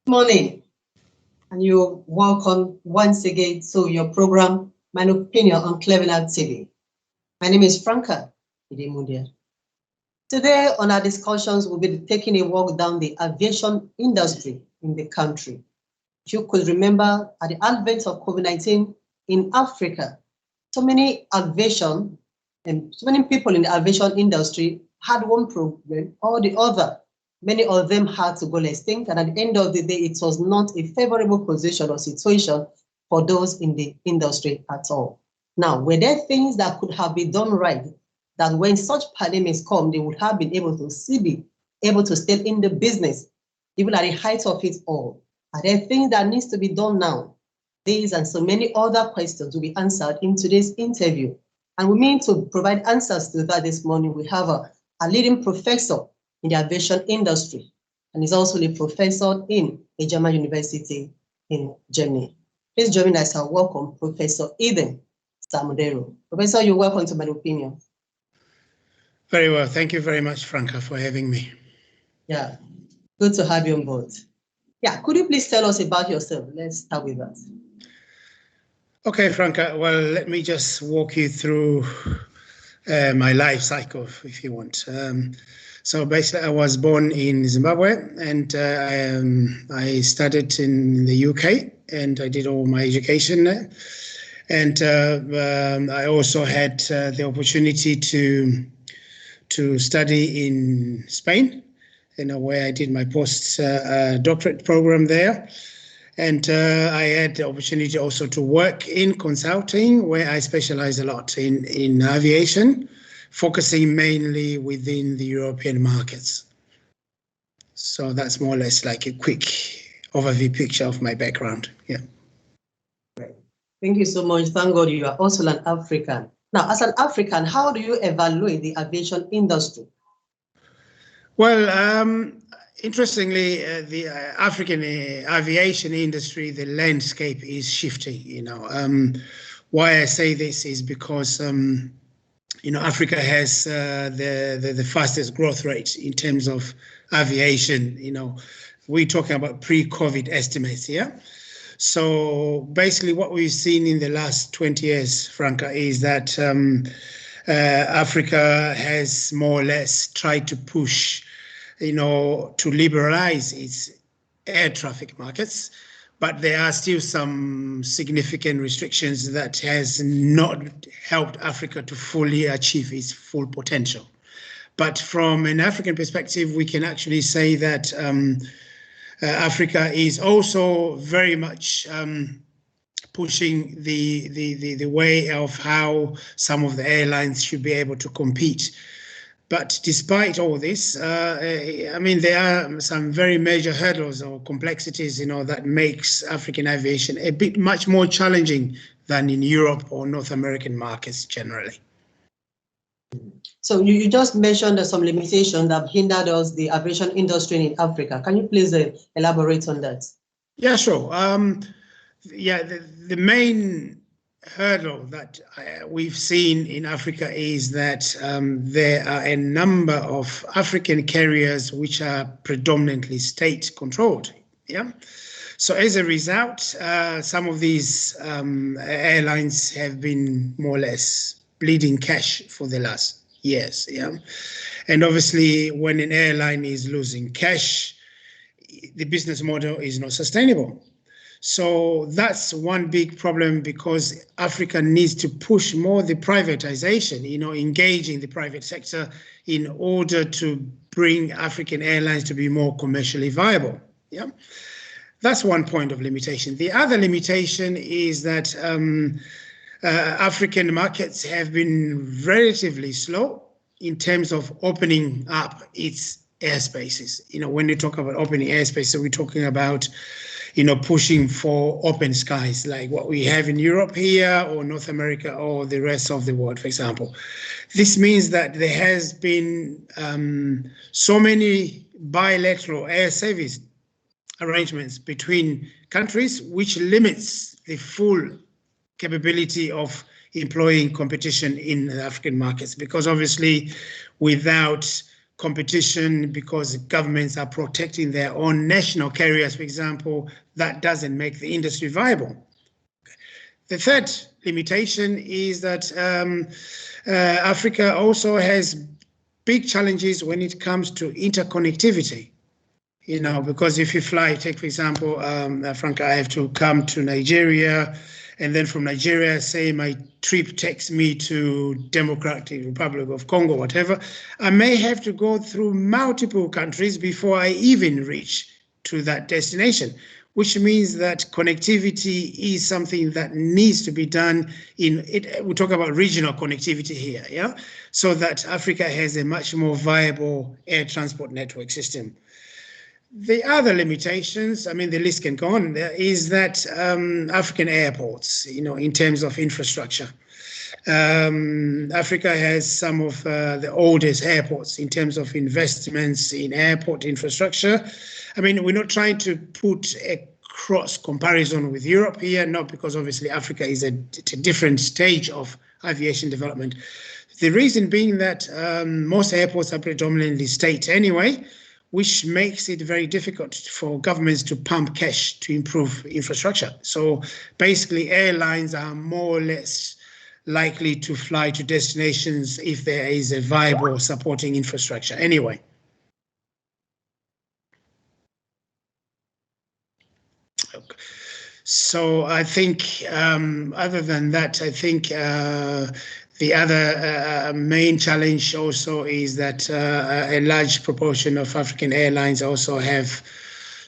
Morning, and you're welcome once again to your program, My Opinion on Clevenard TV. My name is Franca. Today on our discussions, we'll be taking a walk down the aviation industry in the country. If you could remember, at the advent of COVID-19 in Africa, so many aviation and so many people in the aviation industry had one problem or the other. Many of them had to go extinct, and at the end of the day, it was not a favorable position or situation for those in the industry at all. Now, were there things that could have been done right, that when such pandemics come, they would have been able to be able to stay in the business, even at the height of it all? Are there things that needs to be done now? These and so many other questions will be answered in today's interview. And we mean to provide answers to that this morning. We have a leading professor in the aviation industry, and he's also a professor in a German university in Germany. Please join us and welcome Professor Eden Samudero. Professor, you're welcome to My Opinion. Very well. Thank you very much, Franca, for having me. Yeah, good to have you on board. Yeah, could you please tell us about yourself? Let's start with that. Okay, Franca, well, let me just walk you through my life cycle, if you want. So basically, I was born in Zimbabwe, and I studied in the UK, and I did all my education there. And I also had the opportunity to study in Spain, where I did my post-doctorate program there. And I had the opportunity also to work in consulting, where I specialize a lot in aviation, focusing mainly within the European markets. So that's more or less like a quick overview picture of my background. Yeah. Great. Thank you so much. Thank God you are also an African. Now, as an African, how do you evaluate the aviation industry? Well, interestingly, the African aviation industry, the landscape is shifting. Why I say this is because Africa has the fastest growth rate in terms of aviation. We're talking about pre-COVID estimates, yeah? So basically what we've seen in the last 20 years, Franca, is that Africa has more or less tried to push, to liberalize its air traffic markets. But there are still some significant restrictions that has not helped Africa to fully achieve its full potential. But from an African perspective, we can actually say that Africa is also very much pushing the way of how some of the airlines should be able to compete. But despite all this, there are some very major hurdles or complexities, that makes African aviation a bit much more challenging than in Europe or North American markets generally. So you just mentioned some limitations that hindered us, the aviation industry in Africa. Can you please elaborate on that? Yeah, sure. The main hurdle that we've seen in Africa is that there are a number of African carriers which are predominantly state-controlled. Yeah. So as a result, some of these airlines have been more or less bleeding cash for the last years. Yeah. And obviously, when an airline is losing cash, the business model is not sustainable. So that's one big problem, because Africa needs to push more the privatization, engaging the private sector in order to bring African airlines to be more commercially viable. Yeah, that's one point of limitation. The other limitation is that African markets have been relatively slow in terms of opening up its airspaces. When you talk about opening airspace, so we're talking about pushing for open skies like what we have in Europe here, or North America, or the rest of the world, for example. This means that there has been so many bilateral air service arrangements between countries, which limits the full capability of employing competition in the African markets, because obviously without competition because governments are protecting their own national carriers, for example, that doesn't make the industry viable. The third limitation is that Africa also has big challenges when it comes to interconnectivity. You know, because if you fly, take for example, Frank, I have to come to Nigeria, and then from Nigeria, say my trip takes me to Democratic Republic of Congo, whatever, I may have to go through multiple countries before I even reach to that destination, which means that connectivity is something that needs to be done in it. We talk about regional connectivity here, yeah, so that Africa has a much more viable air transport network system. The other limitations, I mean, the list can go on, is that African airports, you know, in terms of infrastructure. Africa has some of the oldest airports in terms of investments in airport infrastructure. I mean, we're not trying to put a cross comparison with Europe here, not because obviously Africa is at a different stage of aviation development. The reason being that most airports are predominantly state anyway, which makes it very difficult for governments to pump cash to improve infrastructure. So basically, airlines are more or less likely to fly to destinations if there is a viable supporting infrastructure anyway. Okay. So I think other than that, I think the other main challenge also is that a large proportion of African airlines also have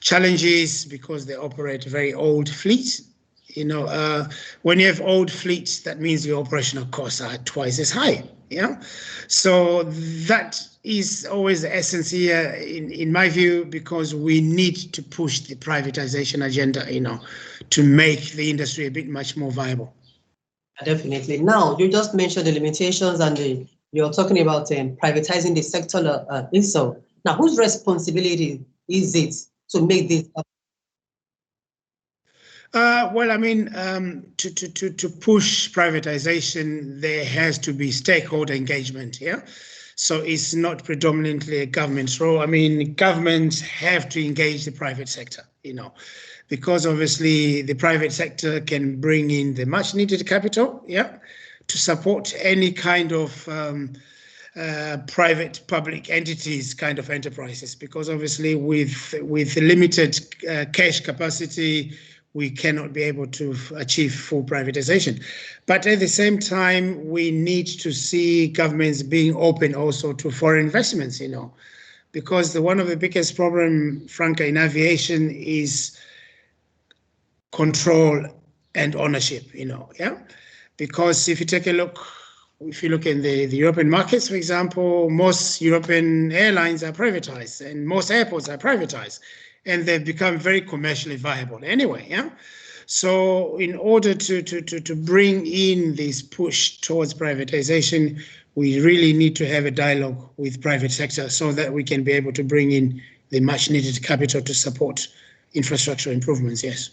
challenges because they operate very old fleets. You know, when you have old fleets, that means your operational costs are twice as high. Yeah, so that is always the essence here, in my view, because we need to push the privatization agenda, you know, to make the industry a bit much more viable. Definitely. Now, you just mentioned the limitations and you're talking about privatizing the sector itself. Now, whose responsibility is it to make this happen? Well, I mean, to push privatization, there has to be stakeholder engagement, yeah? So it's not predominantly a government's role. I mean, governments have to engage the private sector, you know, because obviously the private sector can bring in the much needed capital, yeah, to support any kind of private public entities kind of enterprises, because obviously with limited cash capacity, we cannot be able to achieve full privatization. But at the same time, we need to see governments being open also to foreign investments, you know, because one of the biggest problems, Franca, in aviation is control and ownership, you know, yeah? Because if you take a look, if you look in the European markets, for example, most European airlines are privatized and most airports are privatized, and they've become very commercially viable anyway, yeah? So in order to bring in this push towards privatization, we really need to have a dialogue with private sector so that we can be able to bring in the much needed capital to support infrastructure improvements, yes.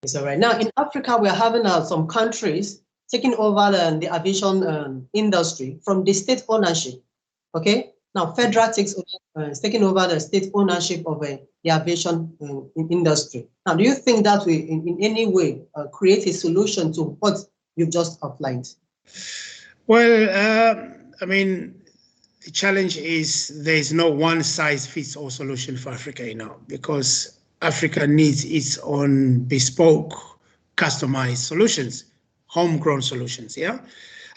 So right now in Africa, we're having some countries taking over the aviation industry from the state ownership, okay? Now, federal is taking over the state ownership of the aviation industry. Now, do you think that will in any way create a solution to what you've just outlined? Well, I mean, the challenge is there's no one-size-fits-all solution for Africa, you know, because Africa needs its own bespoke, customized solutions, homegrown solutions, yeah?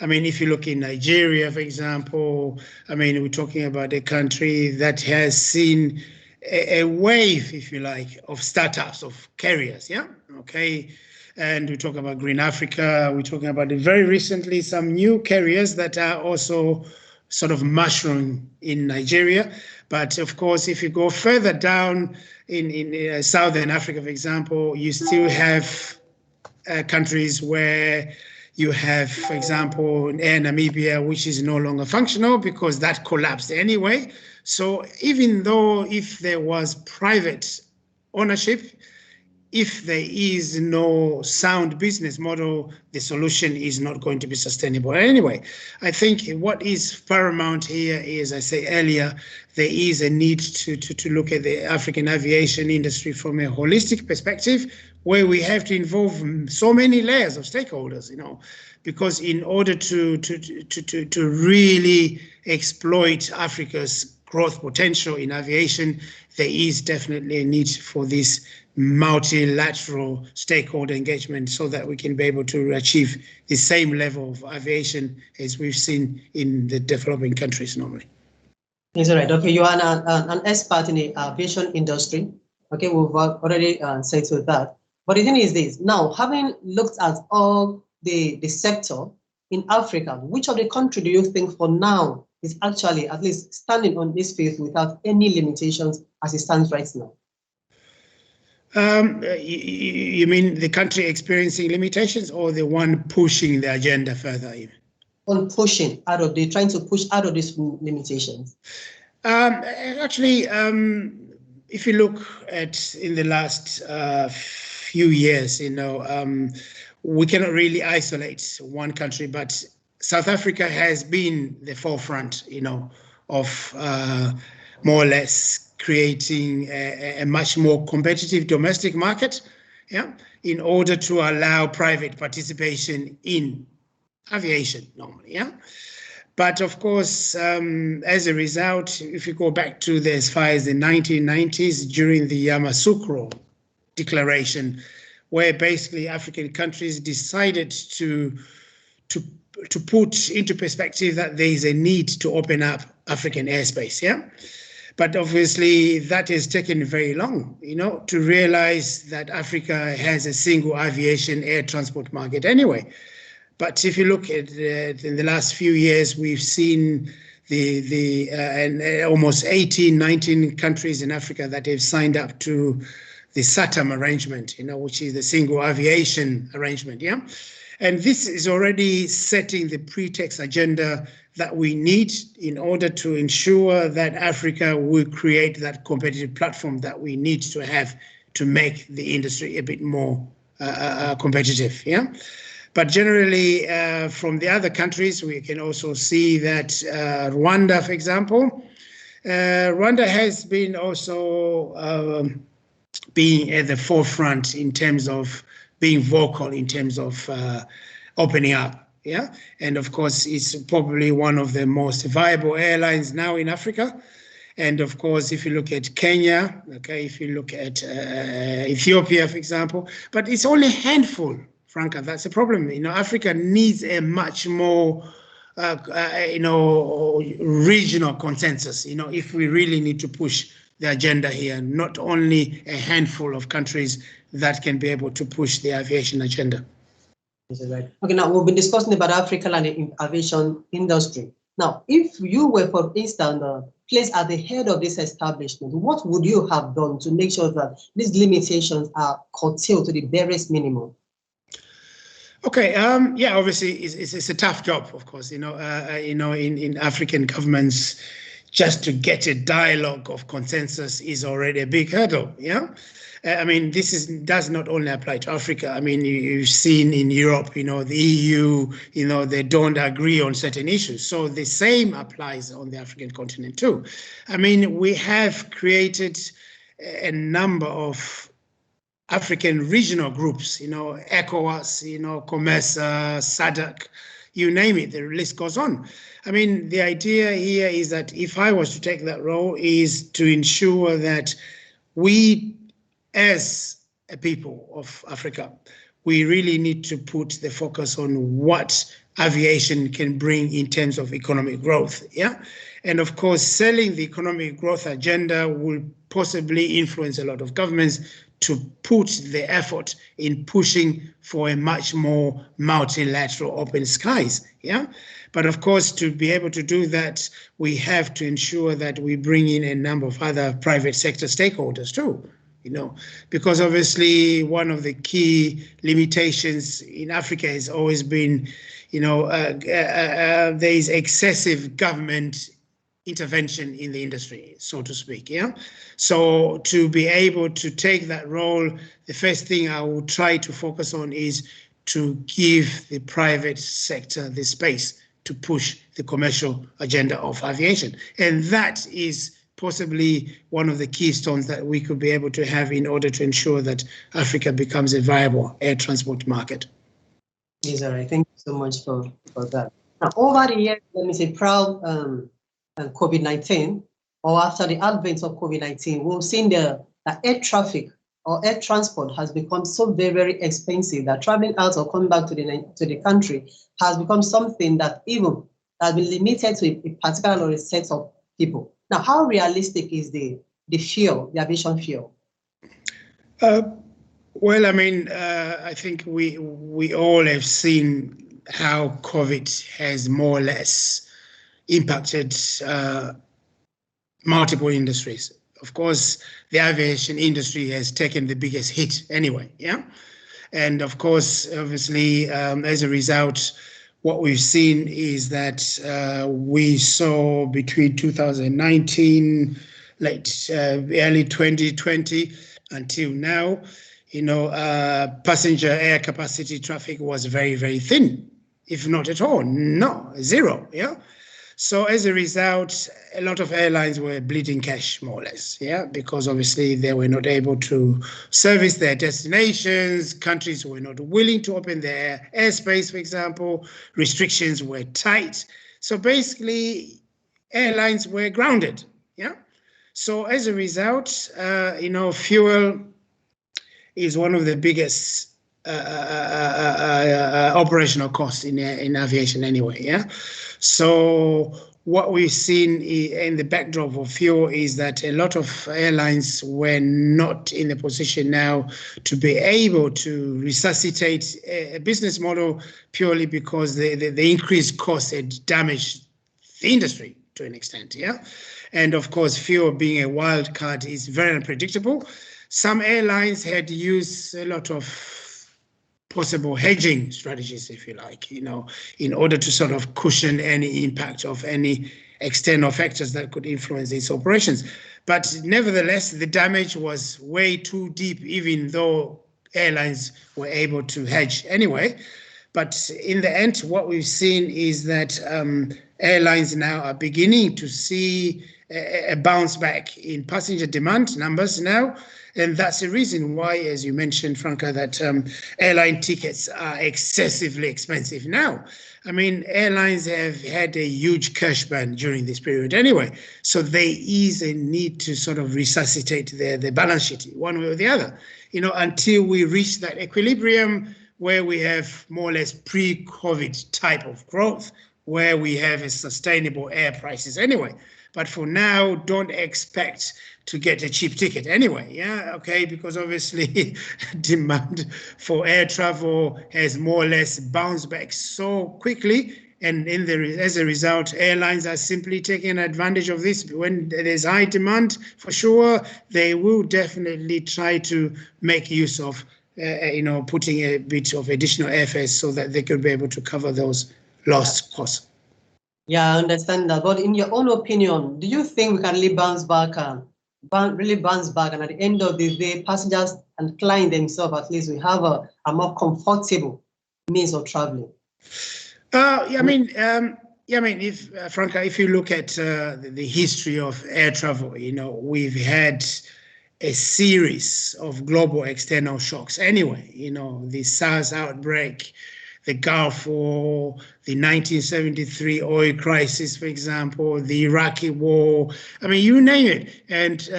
I mean, if you look in Nigeria, for example, I mean, we're talking about a country that has seen a wave, if you like, of startups, of carriers, yeah? Okay, and we talk about Green Africa, we're talking about very recently some new carriers that are also sort of mushroom in Nigeria. But of course, if you go further down in Southern Africa, for example, you still have countries where you have, for example, Air Namibia, which is no longer functional because that collapsed anyway. So even though if there was private ownership, if there is no sound business model, the solution is not going to be sustainable. Anyway, I think what is paramount here is, I said earlier, there is a need to look at the African aviation industry from a holistic perspective, where we have to involve so many layers of stakeholders, because in order to really exploit Africa's growth potential in aviation, there is definitely a need for this multilateral stakeholder engagement so that we can be able to achieve the same level of aviation as we've seen in the developing countries normally. Yes, all right. Okay, you are an expert in the aviation industry. Okay, we've already said to that. But the thing is this, now, having looked at all the sector in Africa, which of the country do you think for now is actually at least standing on this field without any limitations as it stands right now? You mean the country experiencing limitations, or the one pushing the agenda further? On pushing out of trying to push out of these limitations. Actually, if you look at in the last few years, we cannot really isolate one country, but South Africa has been the forefront, of more or less creating a much more competitive domestic market, in order to allow private participation in aviation normally, But of course, as a result, if you go back to as far as the 1990s, during the Yamoussoukro Declaration, where basically African countries decided to put into perspective that there is a need to open up African airspace, But obviously that has taken very long, to realize that Africa has a single aviation air transport market anyway. But if you look at in the last few years, we've seen almost 18, 19 countries in Africa that have signed up to the SATAM arrangement, which is the single aviation arrangement, And this is already setting the pretext agenda that we need in order to ensure that Africa will create that competitive platform that we need to have to make the industry a bit more competitive, But generally, from the other countries, we can also see that Rwanda, for example, Rwanda has been also being at the forefront in terms of being vocal in terms of opening up, And of course, it's probably one of the most viable airlines now in Africa. And of course, if you look at Kenya, if you look at Ethiopia, for example, but it's only a handful, Franca, that's the problem. Africa needs a much more, regional consensus, if we really need to push the agenda here, not only a handful of countries that can be able to push the aviation agenda. This is right. Okay, now we've been discussing about Africa and the aviation industry. Now, if you were, for instance, placed at the head of this establishment, what would you have done to make sure that these limitations are curtailed to the barest minimum? Okay, obviously it's a tough job, of course, in African governments, just to get a dialogue of consensus is already a big hurdle, I mean, this does not only apply to Africa. I mean, you've seen in Europe, the EU, they don't agree on certain issues. So the same applies on the African continent too. I mean, we have created a number of African regional groups, ECOWAS, COMESA, SADC, you name it, the list goes on. I mean, the idea here is that if I was to take that role is to ensure that we, as a people of Africa, we really need to put the focus on what aviation can bring in terms of economic growth, And of course, selling the economic growth agenda will possibly influence a lot of governments to put the effort in pushing for a much more multilateral open skies, But of course, to be able to do that, we have to ensure that we bring in a number of other private sector stakeholders too, because obviously one of the key limitations in Africa has always been, there is excessive government intervention in the industry, so to speak. Yeah. So to be able to take that role, the first thing I will try to focus on is to give the private sector the space to push the commercial agenda of aviation. And that is possibly one of the keystones that we could be able to have in order to ensure that Africa becomes a viable air transport market. Yes, all right. Thank you so much for that. Now, over the years, let me say, proud COVID-19, or after the advent of COVID-19, we've seen the air traffic or air transport has become so very, very expensive that traveling out or coming back to the country has become something that even has been limited to a particular or a set of people. Now, how realistic is the fuel, the aviation fuel? Well, I mean, I think we all have seen how COVID has more or less impacted multiple industries. Of course, the aviation industry has taken the biggest hit anyway, yeah? And of course, obviously, as a result, what we've seen is that we saw between 2019, early 2020 until now, passenger air capacity traffic was very, very thin, if not at all, no, zero, yeah? So as a result, a lot of airlines were bleeding cash, more or less, yeah, because obviously they were not able to service their destinations. Countries were not willing to open their airspace, for example. Restrictions were tight. So basically, airlines were grounded, yeah. So as a result, fuel is one of the biggest operational costs in aviation anyway, yeah. So what we've seen in the backdrop of fuel is that a lot of airlines were not in the position now to be able to resuscitate a business model purely because the increased cost had damaged the industry to an extent, yeah. And of course, fuel being a wild card is very unpredictable. Some airlines had used a lot of possible hedging strategies, if you like, in order to sort of cushion any impact of any external factors that could influence its operations. But nevertheless, the damage was way too deep, even though airlines were able to hedge anyway. But in the end, what we've seen is that airlines now are beginning to see a bounce back in passenger demand numbers now. And that's the reason why, as you mentioned, Franca, that airline tickets are excessively expensive now. I mean, airlines have had a huge cash burn during this period anyway. So there is a need to sort of resuscitate their balance sheet one way or the other, until we reach that equilibrium where we have more or less pre-COVID type of growth, where we have a sustainable air prices anyway. But for now, don't expect to get a cheap ticket anyway, yeah, okay, because obviously demand for air travel has more or less bounced back so quickly, and as a result, airlines are simply taking advantage of this. When there's high demand, for sure, they will definitely try to make use of, putting a bit of additional airfares so that they could be able to cover those lost costs. Yeah, I understand that. But in your own opinion, do you think we can really bounce back, and at the end of the day, passengers and clients themselves, at least, we have a more comfortable means of traveling? If Franca, if you look at the history of air travel, we've had a series of global external shocks anyway, the SARS outbreak, the Gulf War, the 1973 oil crisis, for example, the Iraqi war, I mean, you name it. And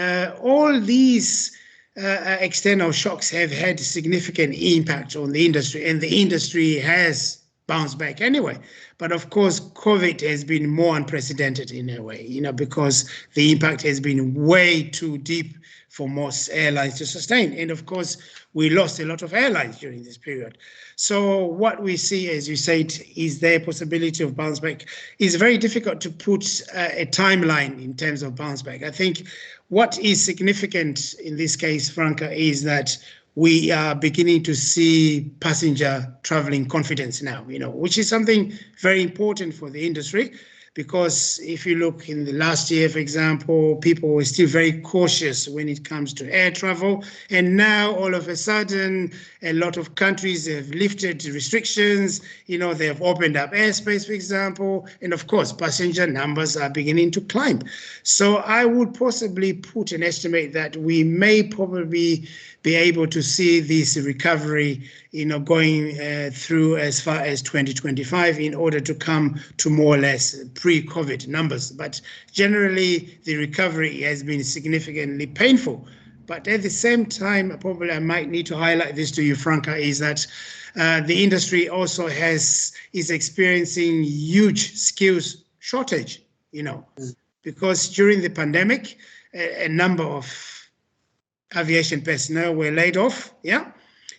all these external shocks have had significant impact on the industry, and the industry has bounced back anyway. But of course, COVID has been more unprecedented in a way, because the impact has been way too deep for most airlines to sustain. And of course, we lost a lot of airlines during this period. So what we see, as you said, is there a possibility of bounce back. It's very difficult to put a timeline in terms of bounce back. I think what is significant in this case, Franca, is that we are beginning to see passenger traveling confidence now, which is something very important for the industry, because if you look in the last year, for example, people were still very cautious when it comes to air travel. And now all of a sudden, a lot of countries have lifted restrictions. They have opened up airspace, for example. And of course, passenger numbers are beginning to climb. So I would possibly put an estimate that we may probably be able to see this recovery, going through as far as 2025 in order to come to more or less pre-COVID numbers. But generally, the recovery has been significantly painful. But at the same time, probably I might need to highlight this to you, Franca, is that the industry also is experiencing huge skills shortage, because during the pandemic, a number of aviation personnel were laid off,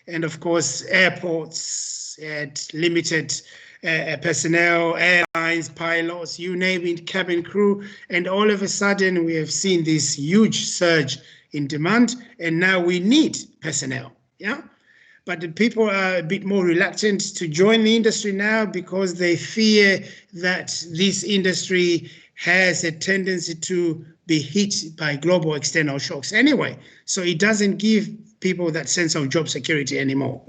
and of course airports had limited personnel, airlines, pilots, you name it, cabin crew, and all of a sudden we have seen this huge surge in demand, and now we need personnel, but the people are a bit more reluctant to join the industry now because they fear that this industry has a tendency to be hit by global external shocks anyway. So it doesn't give people that sense of job security anymore,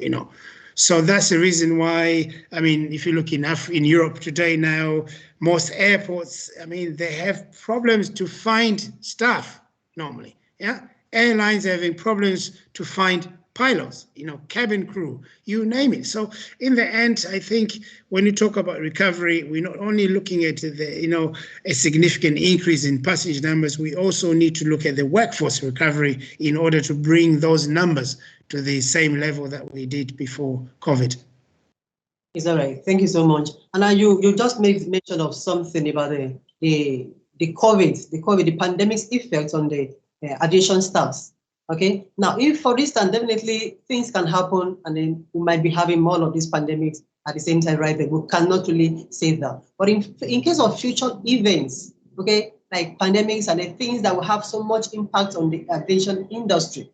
So that's the reason why, if you look in Europe today now, most airports, they have problems to find staff normally, Airlines are having problems to find pilots, cabin crew, you name it. So in the end, I think when you talk about recovery, we're not only looking at a significant increase in passenger numbers, we also need to look at the workforce recovery in order to bring those numbers to the same level that we did before COVID. It's all right. Thank you so much. And now you just made mention of something about the COVID, the pandemic's effect on the aviation staffs. Okay, now if for instance, definitely things can happen and then we might be having more of these pandemics at the same time, right? But we cannot really save that. But in case of future events, okay, like pandemics and the things that will have so much impact on the aviation industry,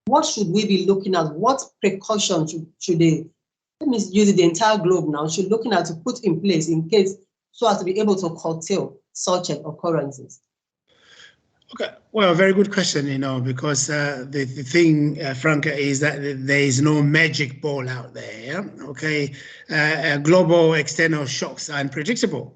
what should we be looking at? What precautions should they, let me use the entire globe now, should looking at to put in place in case so as to be able to curtail such occurrences? Okay, well, very good question, because the thing, Franca, is that there is no magic ball out there, Okay, global external shocks are unpredictable,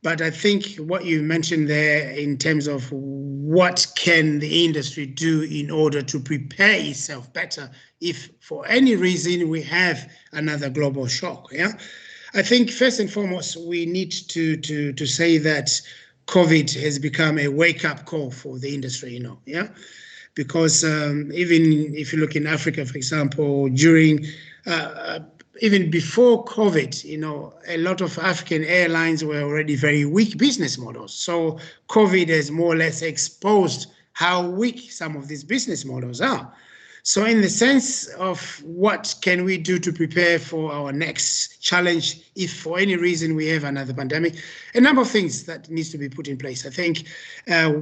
But I think what you mentioned there in terms of what can the industry do in order to prepare itself better if for any reason we have another global shock, I think first and foremost, we need to say that COVID has become a wake-up call for the industry, because even if you look in Africa, for example, during even before COVID, a lot of African airlines were already very weak business models. So COVID has more or less exposed how weak some of these business models are. So in the sense of what can we do to prepare for our next challenge if for any reason we have another pandemic, a number of things that needs to be put in place. I think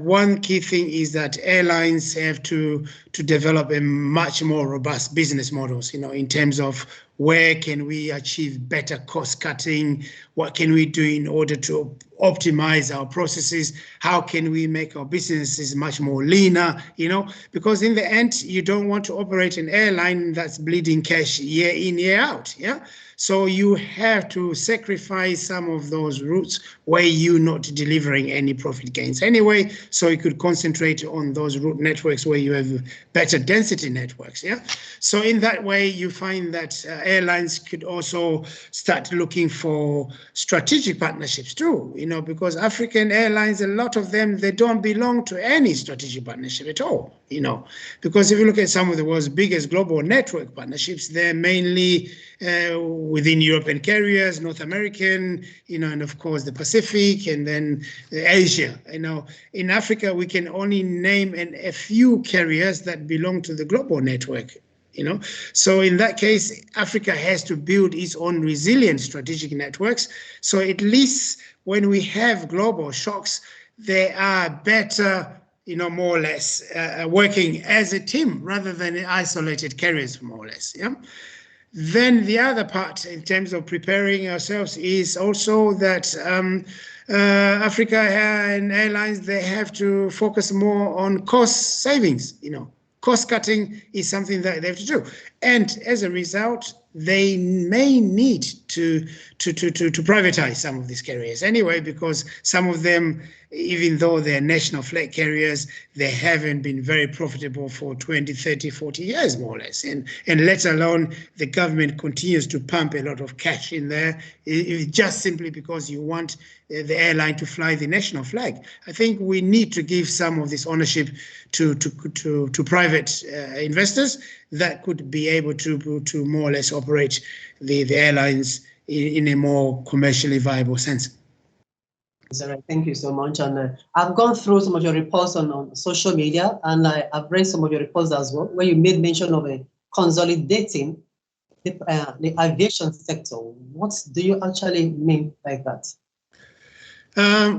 one key thing is that airlines have to develop a much more robust business models, in terms of where can we achieve better cost cutting, what can we do in order to optimize our processes, how can we make our businesses much more leaner, because in the end, you don't want to operate an airline that's bleeding cash year in, year out, So you have to sacrifice some of those routes where you're not delivering any profit gains anyway, so you could concentrate on those route networks where you have better density networks, So in that way, you find that airlines could also start looking for strategic partnerships too, because African airlines, a lot of them, they don't belong to any strategic partnership at all, because if you look at some of the world's biggest global network partnerships, they're mainly within European carriers, North American, and of course the Pacific, and then Asia. In Africa, we can only name a few carriers that belong to the global network. So in that case, Africa has to build its own resilient strategic networks. So at least when we have global shocks, they are better, more or less working as a team rather than isolated carriers, more or less. Then the other part in terms of preparing ourselves is also that Africa and airlines, they have to focus more on cost savings. Cost cutting is something that they have to do. And as a result, they may need to privatize some of these carriers anyway, because some of them, even though they're national flag carriers, they haven't been very profitable for 20, 30, 40 years, more or less. And let alone the government continues to pump a lot of cash in there, just simply because you want the airline to fly the national flag. I think we need to give some of this ownership to private investors that could be able to more or less operate the airlines in a more commercially viable sense. Sarah, thank you so much. And I've gone through some of your reports on social media, and I've read some of your reports as well, where you made mention of consolidating the aviation sector. What do you actually mean by that?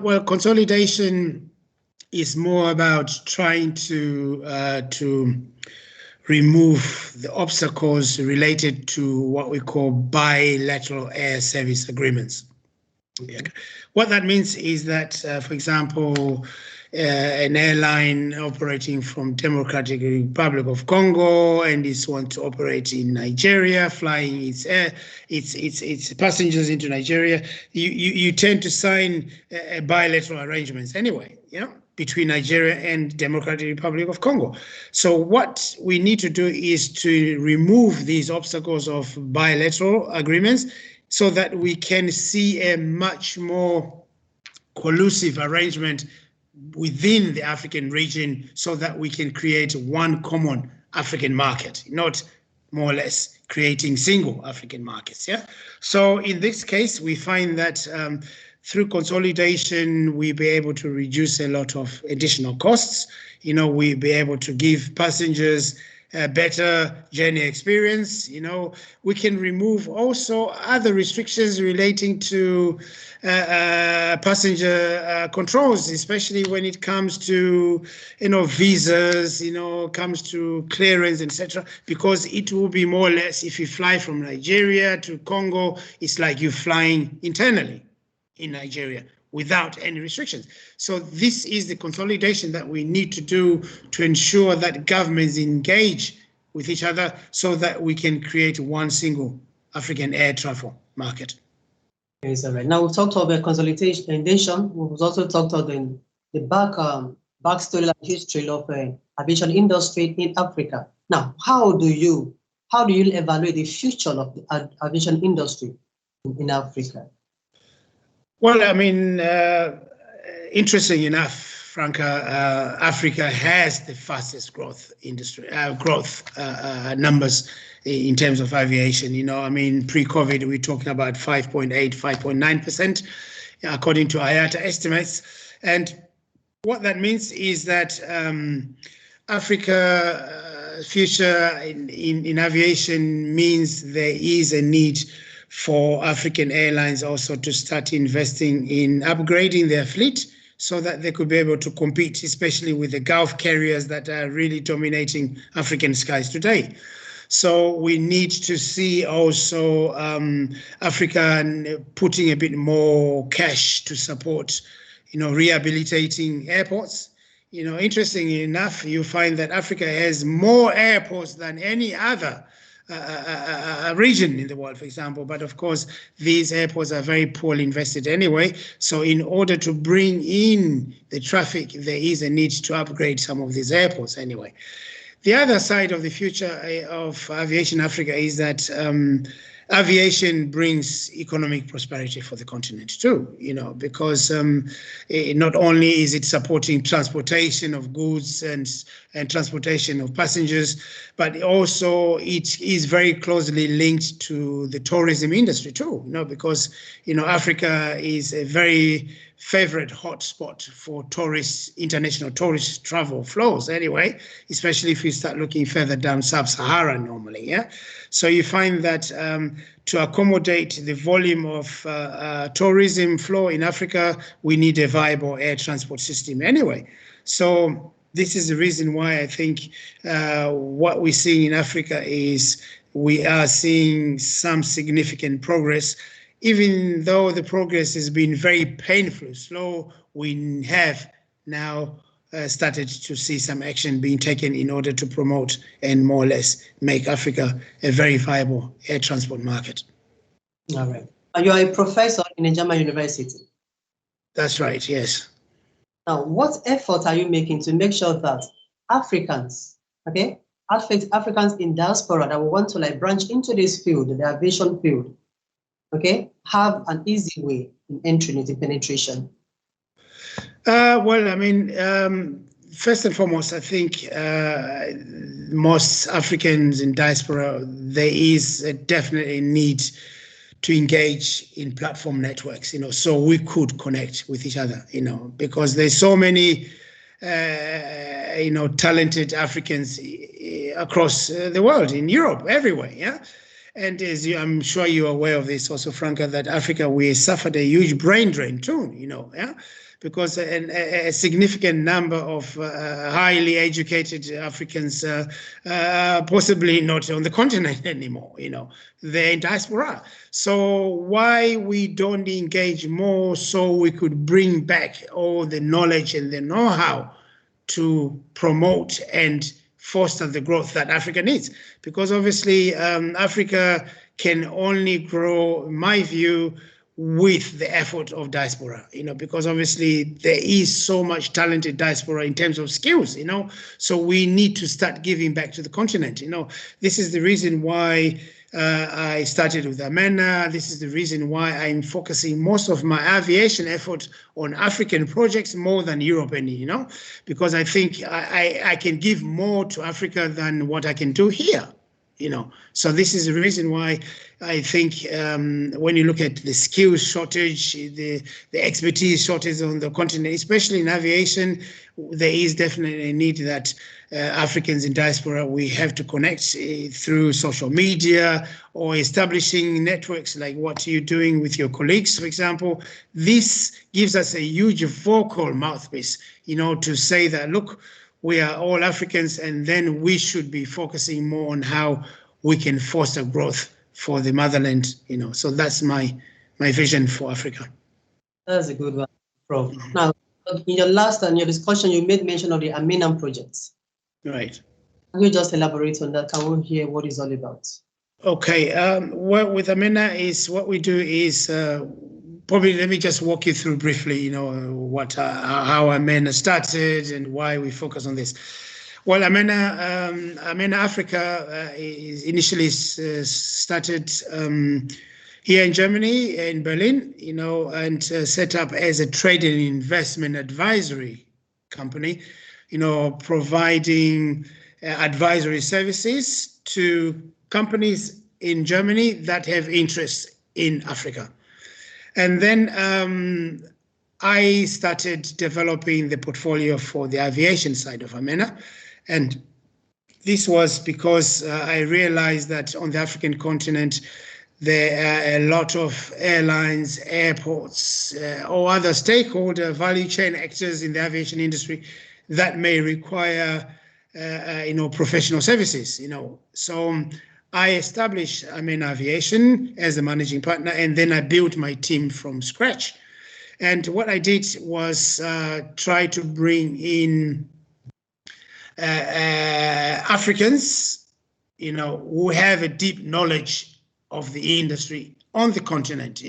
Well, consolidation is more about trying to remove the obstacles related to what we call bilateral air service agreements. Okay. What that means is that, for example, an airline operating from Democratic Republic of Congo and is want to operate in Nigeria, flying its passengers into Nigeria, you tend to sign bilateral arrangements anyway, between Nigeria and Democratic Republic of Congo. So what we need to do is to remove these obstacles of bilateral agreements so that we can see a much more collusive arrangement within the African region, so that we can create one common African market, not more or less creating single African markets. Yeah. So in this case, we find that through consolidation, we'll be able to reduce a lot of additional costs. We'll be able to give passengers a better journey experience. We can remove also other restrictions relating to passenger controls, especially when it comes to, visas, comes to clearance, etc. Because it will be more or less, if you fly from Nigeria to Congo, it's like you're flying internally in Nigeria without any restrictions. So this is the consolidation that we need to do to ensure that governments engage with each other so that we can create one single African air travel market. Yes, all right. Now we've talked about consolidation. We've also talked about the backstory and history of aviation industry in Africa. Now, how do you evaluate the future of the aviation industry in Africa? Well, I mean, interesting enough, Franca, Africa has the fastest growth numbers in terms of aviation. Pre-COVID, we're talking about 5.8, 5.9%, according to IATA estimates. And what that means is that Africa future in aviation means there is a need for African airlines also to start investing in upgrading their fleet so that they could be able to compete, especially with the Gulf carriers that are really dominating African skies today. So we need to see also Africa putting a bit more cash to support, rehabilitating airports. Interestingly enough, you find that Africa has more airports than any other region in the world, for example. But of course, these airports are very poorly invested anyway. So in order to bring in the traffic, there is a need to upgrade some of these airports anyway. The other side of the future of aviation Africa is that aviation brings economic prosperity for the continent too, because not only is it supporting transportation of goods and transportation of passengers, but also it is very closely linked to the tourism industry too, because, Africa is a very favorite hotspot for international tourist travel flows anyway, especially if you start looking further down sub-Saharan normally, yeah? So you find that to accommodate the volume of tourism flow in Africa, we need a viable air transport system anyway. So this is the reason why I think what we're seeing in Africa is we are seeing some significant progress even though the progress has been very painful, slow, we have now started to see some action being taken in order to promote and more or less make Africa a very viable air transport market. All right. And you are a professor in a German university. That's right, yes. Now, what effort are you making to make sure that Africans, okay, Africans in diaspora that will want to like branch into this field, the aviation field, okay, have an easy way in entering into penetration? Well, I mean, first and foremost, I think most Africans in diaspora, there is a definitely need to engage in platform networks, so we could connect with each other, because there's so many, talented Africans across the world, in Europe, everywhere, yeah. And as I'm sure you're aware of this also, Franca, that Africa, we suffered a huge brain drain too, yeah, because a significant number of highly educated Africans possibly not on the continent anymore, they're in diaspora. So why we don't engage more so we could bring back all the knowledge and the know-how to promote and foster the growth that Africa needs? Because obviously Africa can only grow, in my view, with the effort of diaspora, because obviously there is so much talented diaspora in terms of skills, so we need to start giving back to the continent. This is the reason why I started with Amina. This is the reason why I'm focusing most of my aviation effort on African projects more than European, because I think I can give more to Africa than what I can do here. So this is the reason why I think when you look at the skills shortage, the expertise shortage on the continent, especially in aviation, there is definitely a need that Africans in diaspora, we have to connect through social media or establishing networks like what you're doing with your colleagues, for example. This gives us a huge vocal mouthpiece, to say that, look, we are all Africans, and then we should be focusing more on how we can foster growth for the motherland, So that's my vision for Africa. That's a good one, Prof. Now, in your last and your discussion, you made mention of the Amina Project. Right. Can you just elaborate on that? Can we hear what it's all about? Okay. Well, with Amina is what we do is probably let me just walk you through briefly, what how Amina started and why we focus on this. Well, Amina Africa is initially started here in Germany, in Berlin, and set up as a trade and investment advisory company, providing advisory services to companies in Germany that have interests in Africa. And then I started developing the portfolio for the aviation side of Amina. And this was because I realized that on the African continent, there are a lot of airlines, airports, or other stakeholder value chain actors in the aviation industry that may require, professional services, So I established Amina Aviation as a managing partner, and then I built my team from scratch. And what I did was try to bring in Africans, who have a deep knowledge of the industry on the continent,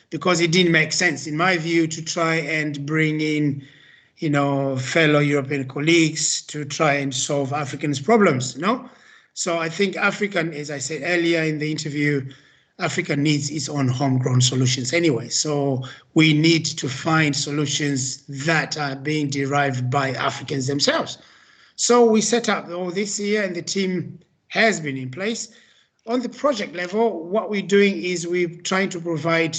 because it didn't make sense, in my view, to try and bring in, fellow European colleagues to try and solve Africans' problems, So I think African, as I said earlier in the interview, Africa needs its own homegrown solutions anyway. So we need to find solutions that are being derived by Africans themselves. So we set up all this year, and the team has been in place. On the project level, what we're doing is we're trying to provide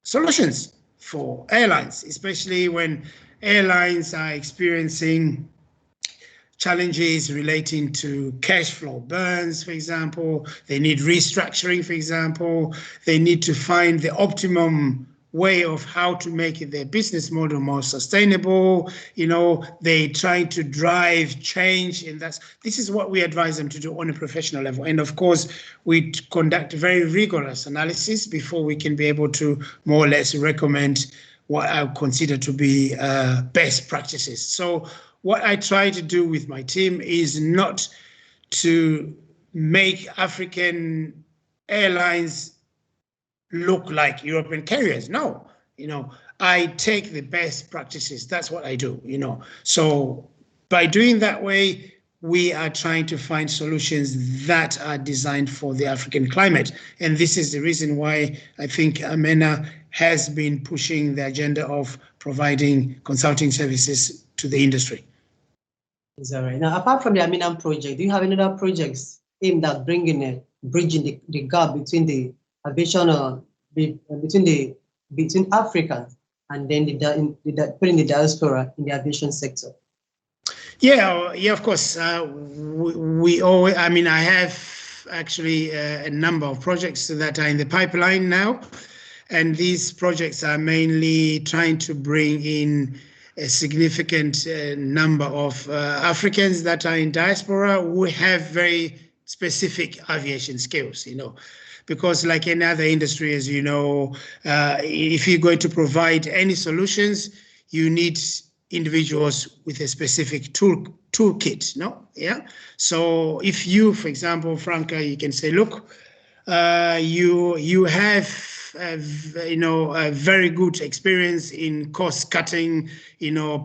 solutions for airlines, especially when airlines are experiencing challenges relating to cash flow burns, for example. They need restructuring, for example. They need to find the optimum way of how to make their business model more sustainable. They try to drive change, and this is what we advise them to do on a professional level. And of course, we conduct very rigorous analysis before we can be able to more or less recommend what I consider to be best practices. So what I try to do with my team is not to make African airlines look like European carriers. No, I take the best practices. That's what I do, So by doing that way, we are trying to find solutions that are designed for the African climate. And this is the reason why I think Amina has been pushing the agenda of providing consulting services to the industry. Is that right? Now, apart from the Amina Project, do you have any other projects aimed at bridging the gap between the aviation, between Africans and then putting the diaspora in the aviation sector? Yeah, of course. We always. I mean, I have actually a number of projects that are in the pipeline now, and these projects are mainly trying to bring in a significant number of Africans that are in diaspora who have very specific aviation skills, because like any other industry, as you know, if you're going to provide any solutions, you need individuals with a specific toolkit, no? Yeah. So if you, for example, Franca, you can say, look, you have a very good experience in cost cutting,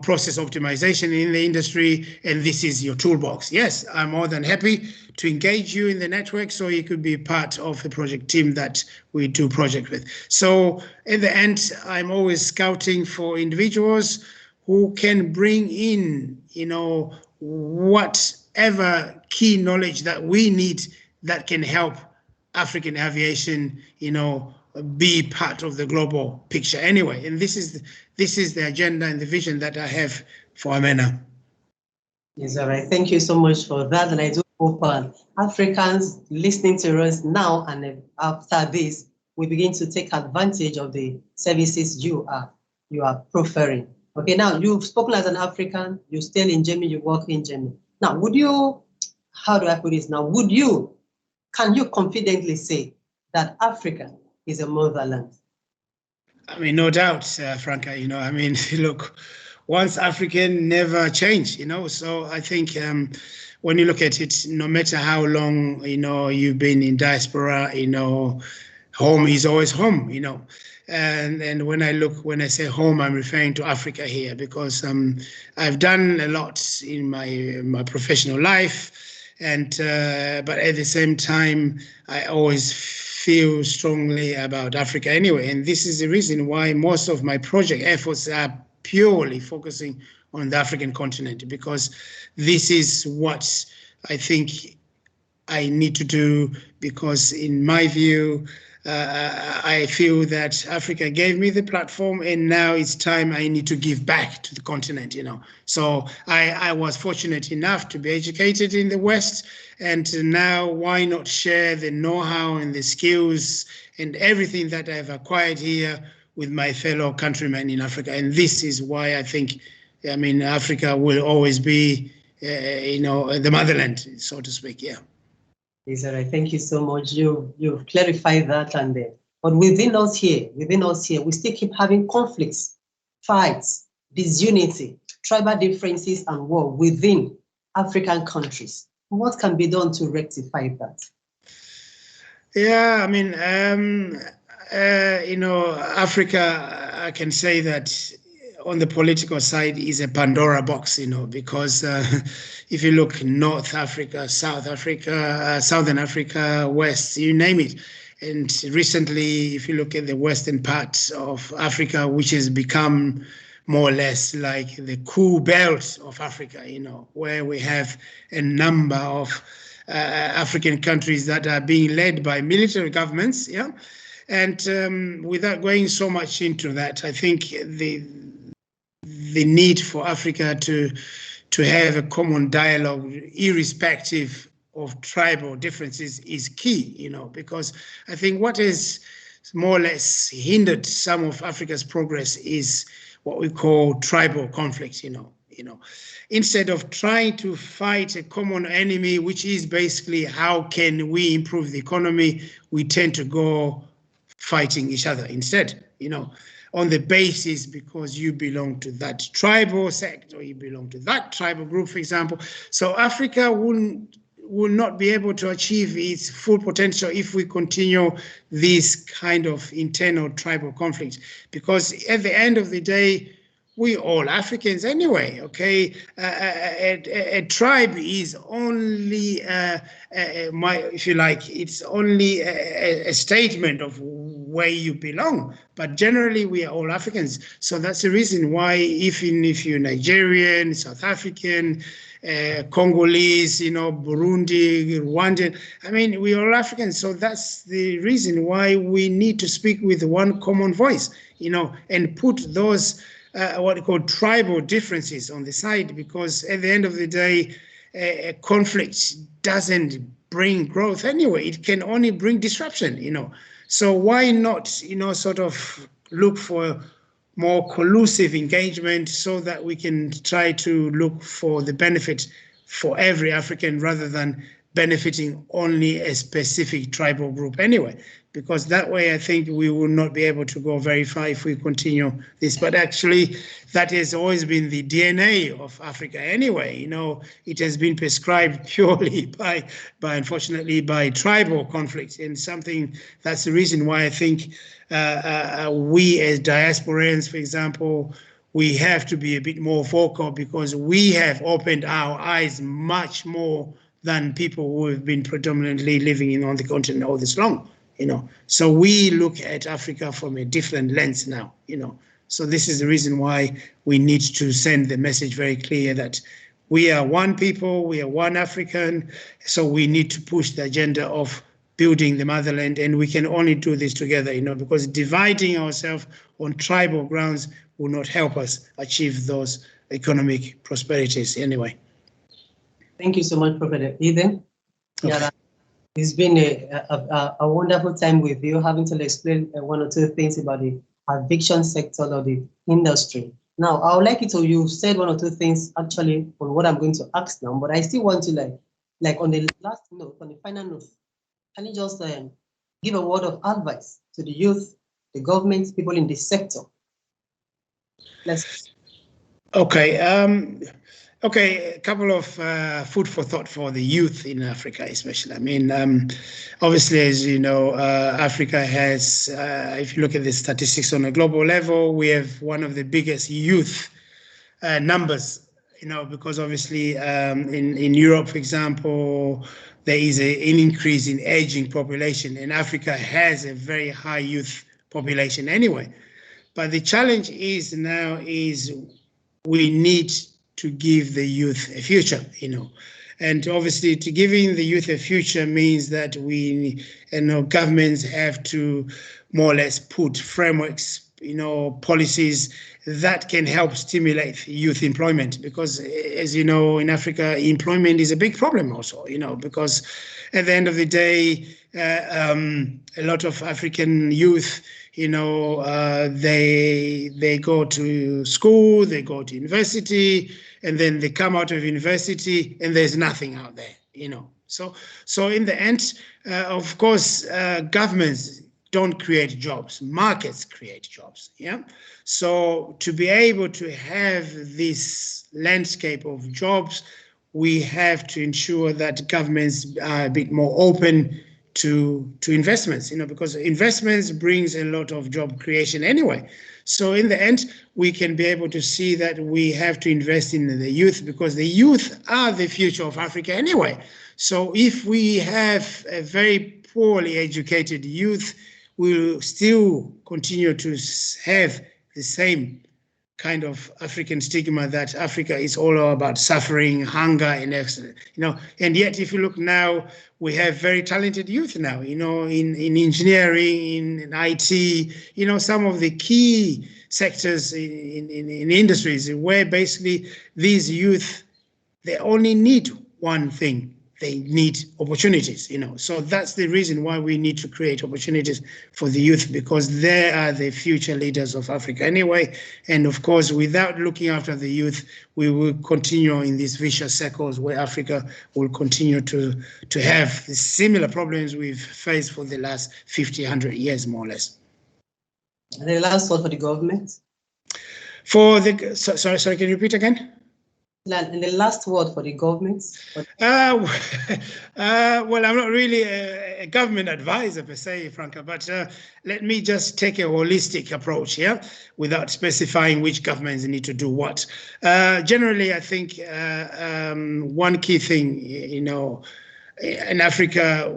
process optimization in the industry, and this is your toolbox. Yes, I'm more than happy to engage you in the network so you could be part of the project team that we do project with. So in the end, I'm always scouting for individuals who can bring in, whatever key knowledge that we need that can help African aviation, be part of the global picture anyway. And this is the agenda and the vision that I have for Amina. Yes, all right. Thank you so much for that. And I do hope Africans listening to us now and after this, we begin to take advantage of the services you are proffering. Okay, now you've spoken as an African, you stay in Germany, you work in Germany. Now, how do I put this now? Can you confidently say that Africa is a motherland? I mean, no doubt, Franca, look, once African, never change, so I think when you look at it, no matter how long, you've been in diaspora, home is always home, And when I say home, I'm referring to Africa here because I've done a lot in my professional life, but at the same time, I always feel strongly about Africa anyway. And this is the reason why most of my project efforts are purely focusing on the African continent, because this is what I think I need to do, because in my view, I feel that Africa gave me the platform and now it's time I need to give back to the continent, So I was fortunate enough to be educated in the West, and now why not share the know-how and the skills and everything that I've acquired here with my fellow countrymen in Africa. And this is why I think, Africa will always be, the motherland, so to speak, yeah. Yes, all right. Thank you so much. You've clarified that, but within us here, we still keep having conflicts, fights, disunity, tribal differences, and war within African countries. What can be done to rectify that? Yeah, Africa, I can say that on the political side is a Pandora box, because if you look North Africa, South Africa, Southern Africa, West, you name it. And recently, if you look at the western part of Africa, which has become more or less like the cool belt of Africa, where we have a number of African countries that are being led by military governments, yeah. And without going so much into that, I think the need for Africa to have a common dialogue, irrespective of tribal differences, is key, because I think what has more or less hindered some of Africa's progress is what we call tribal conflict, Instead of trying to fight a common enemy, which is basically how can we improve the economy, we tend to go fighting each other instead, on the basis because you belong to that tribal sect or you belong to that tribal group, for example. So Africa will not be able to achieve its full potential if we continue this kind of internal tribal conflict, because at the end of the day, we all Africans anyway, okay? A tribe is only, if you like, it's only a statement of where you belong. But generally, we are all Africans. So that's the reason why, even if you're Nigerian, South African, Congolese, Burundi, Rwandan, we are all Africans. So that's the reason why we need to speak with one common voice, and put those what we call tribal differences on the side, because at the end of the day, a conflict doesn't bring growth anyway. It can only bring disruption, So why not, sort of look for more collusive engagement so that we can try to look for the benefit for every African rather than benefiting only a specific tribal group anyway. Because that way I think we will not be able to go very far if we continue this. But actually, that has always been the DNA of Africa anyway. It has been prescribed purely by unfortunately, by tribal conflict, and something that's the reason why I think we as diasporans, for example, we have to be a bit more vocal, because we have opened our eyes much more than people who have been predominantly living on the continent all this long. So we look at Africa from a different lens now, So this is the reason why we need to send the message very clear that we are one people, we are one African. So we need to push the agenda of building the motherland, and we can only do this together, because dividing ourselves on tribal grounds will not help us achieve those economic prosperities anyway. Thank you so much, Prophet Eden. Okay. Yeah, it's been a wonderful time with you, having to explain one or two things about the aviation sector or the industry. Now, I would like you said one or two things actually on what I'm going to ask now, but I still want to like on the last note, on the final note, can you just give a word of advice to the youth, the government, people in this sector? Okay, a couple of food for thought for the youth in Africa, especially. Obviously, as you know, Africa has, if you look at the statistics on a global level, we have one of the biggest youth numbers, because obviously in Europe, for example, there is an increase in aging population, and Africa has a very high youth population anyway. But the challenge is we need to give the youth a future, and obviously to giving the youth a future means that governments have to more or less put frameworks, policies that can help stimulate youth employment, because as you know, in Africa, employment is a big problem also, because at the end of the day, a lot of African youth, they go to school, they go to university, and then they come out of university and there's nothing out there, So in the end, of course, governments don't create jobs, markets create jobs, yeah? So to be able to have this landscape of jobs, we have to ensure that governments are a bit more open to investments, because investments brings a lot of job creation anyway. So in the end, we can be able to see that we have to invest in the youth, because the youth are the future of Africa anyway. So if we have a very poorly educated youth, we'll still continue to have the same kind of African stigma that Africa is all about suffering, hunger, and accident. And yet if you look now, we have very talented youth now, in engineering, in IT, some of the key sectors in industries where basically these youth, they only need one thing, they need opportunities, So that's the reason why we need to create opportunities for the youth, because they are the future leaders of Africa anyway. And of course, without looking after the youth, we will continue in these vicious circles where Africa will continue to have the similar problems we've faced for the last 50, 100 years, more or less. And the last word for the government? Sorry, can you repeat again? And the last word for the government? Well, I'm not really a government advisor per se, Franca, but let me just take a holistic approach here without specifying which governments need to do what. Generally, I think one key thing, in Africa,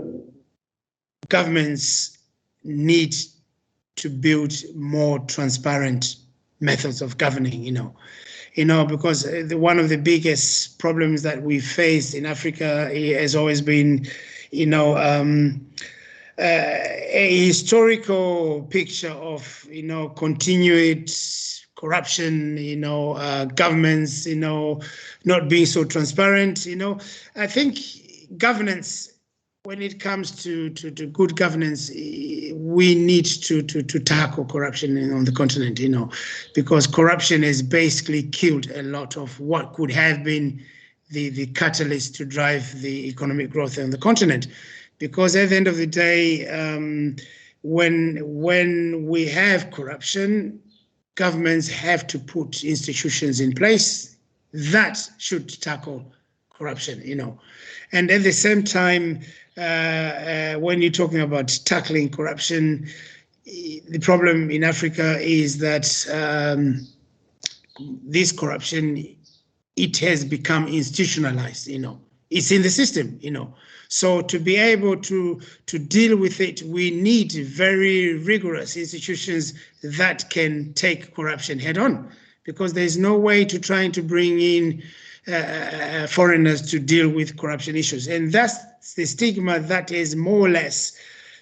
governments need to build more transparent methods of governing, because one of the biggest problems that we faced in Africa has always been, a historical picture of, continued corruption, governments, not being so transparent, I think governance, when it comes to good governance, we need to tackle corruption on the continent, because corruption has basically killed a lot of what could have been the catalyst to drive the economic growth on the continent. Because at the end of the day, when we have corruption, governments have to put institutions in place that should tackle corruption, And at the same time, when you're talking about tackling corruption, the problem in Africa is that this corruption, it has become institutionalized, It's in the system, So to be able to deal with it, we need very rigorous institutions that can take corruption head on, because there's no way to trying to bring in foreigners to deal with corruption issues. And that's the stigma that is more or less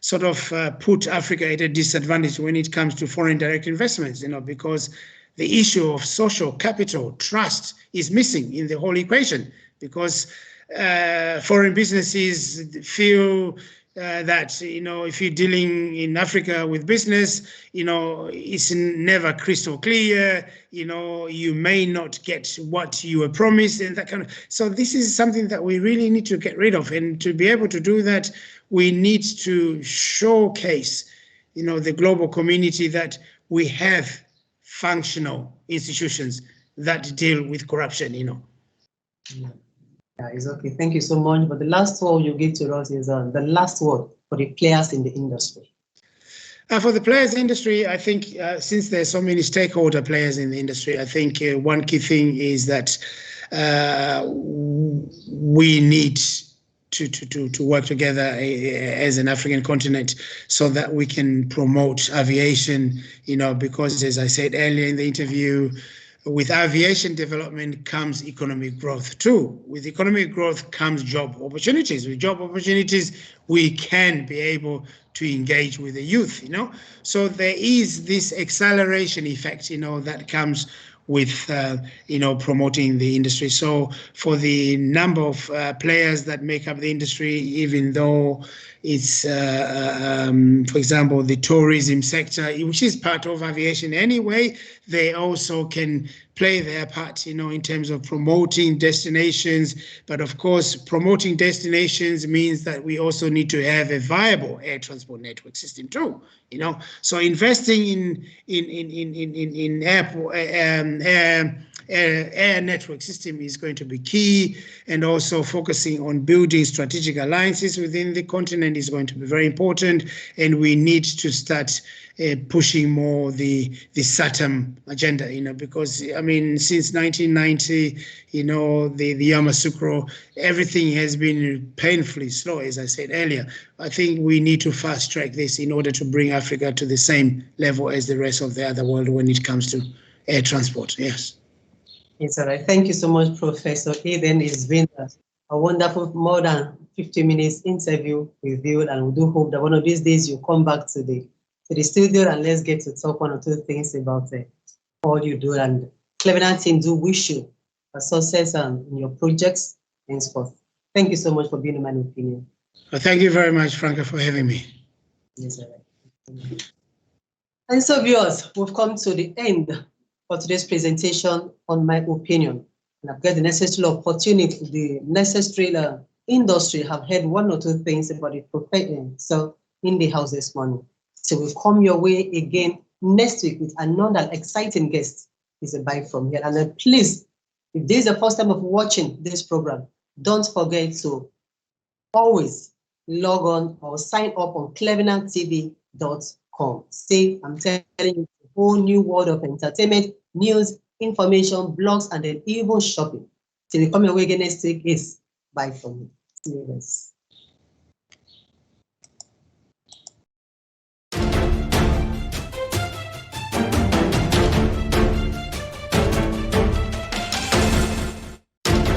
sort of put Africa at a disadvantage when it comes to foreign direct investments, because the issue of social capital, trust is missing in the whole equation, because foreign businesses feel that, if you're dealing in Africa with business, it's never crystal clear, you may not get what you were promised and that kind of. So this is something that we really need to get rid of. And to be able to do that, we need to showcase, the global community that we have functional institutions that deal with corruption, Yeah, it's okay. Thank you so much. But the last word you give to us is the last word for the players in the industry. For the players in the industry, I think since there's so many stakeholder players in the industry, I think one key thing is that we need to work together as an African continent so that we can promote aviation, because as I said earlier in the interview, with aviation development comes economic growth too. With economic growth comes job opportunities. With job opportunities, we can be able to engage with the youth, So there is this acceleration effect, that comes with, promoting the industry. So for the number of players that make up the industry, even though it's, for example, the tourism sector, which is part of aviation anyway, they also can play their part, in terms of promoting destinations. But of course, promoting destinations means that we also need to have a viable air transport network system too, So investing in airport, air network system is going to be key, and also focusing on building strategic alliances within the continent is going to be very important. And we need to start pushing more the SATAM agenda, because since 1990, the Yamoussoukro, everything has been painfully slow, as I said earlier. I think we need to fast track this in order to bring Africa to the same level as the rest of the other world when it comes to air transport. Yes. It's all right. Thank you so much, Professor Eden. It's been a wonderful, more than 50 minutes interview with you, and we do hope that one of these days you come back to the studio and let's get to talk one or two things about all you do. And Clevenard team do wish you a success in your projects henceforth. Thank you so much for being a man of opinion. Well, thank you very much, Franco, for having me. Yes, sir. And so, viewers, we've come to the end for today's presentation on my opinion. And I've got the necessary opportunity, the necessary industry have heard one or two things about the profession. So in the house this morning. So we'll come your way again next week with another exciting guest. Is a bye from here. And then please, if this is the first time of watching this program, don't forget to always log on or sign up on clevenardtv.com. See, I'm telling you, a whole new world of entertainment, news, information, blogs, and then even shopping. Till we come away again next week is bye from me. See you guys.